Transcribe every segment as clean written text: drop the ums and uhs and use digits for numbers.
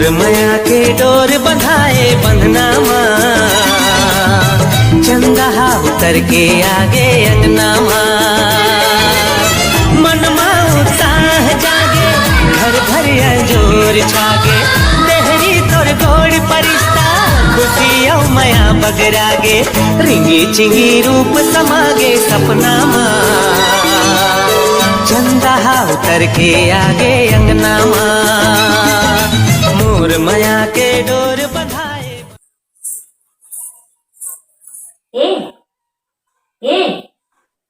मोर माया के डोर बंधाए बंधना माँ, चंदा उतर के आगे अंगना माँ। मन माँ उत्साह जागे, घर भर जोर छागे, देहरी तोर गोड़ परिश्ता खुशी औ माया बगरागे, रिंगी चिंगी रूप समागे सपना माँ, चंदा उतर के आगे अंगना माँ, मोर माया के डोर बंधाए।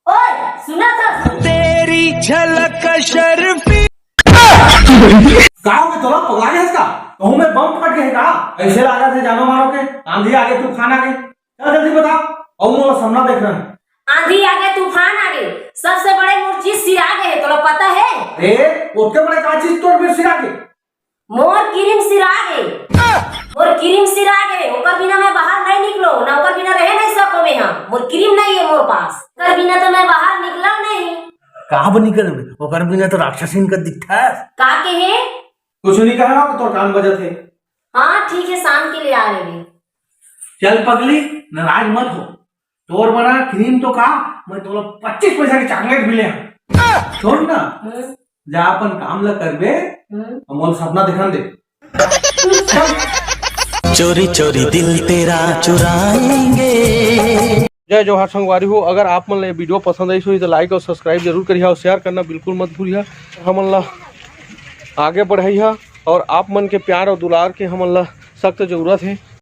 ओए सुना था तेरी झलक शर्फी। का हो गया तोला पगला गया इसका कहूं मैं बम फट गए का ऐसे लगा थे जानो मानो के आंधी आ गई तूफान आ गई चल जल्दी बता और मोला सामना देख रहा है। आंधी आ गए तूफान आ गए सबसे बड़े मोर चीज सिरा गए तोला पता है। उसके बड़े का चीज तोड़ में सिरा के मोर क्रीम सिरा गए, मोर क्रीम सिरा गए, ओकर बिना मैं बाहर नहीं निकलो ना, ओकर बिना रह नहीं सको मैं हम, मोर क्रीम नहीं है मोर पास, ओकर बिना तो मैं बाहर निकला नहीं। कहां बन निकल ओकर बिना तो राक्षसीन का दिखता है का के है कुछ नहीं कहा तो कान बजा थे। हाँ ठीक है शाम के लिए आ रहे। चल पगली नाराज मत हो, तोर बना क्रीम तो का मैं तोला 25 पैसा के चॉकलेट मिले छोड़ ना जा अपन काम ला करबे अमोल सपना दिखान दे। चोरी चोरी दिल तेरा चुराएंगे। जय जोहार संगवारी हो, अगर आप मन ला वीडियो पसंद आई हो तो लाइक और सब्सक्राइब जरूर करिए और शेयर करना बिल्कुल मत भूलिए। हमन ला आगे बढ़ाइए और आप मन के प्यार और दुलार के हमन ला सख्त जरूरत है।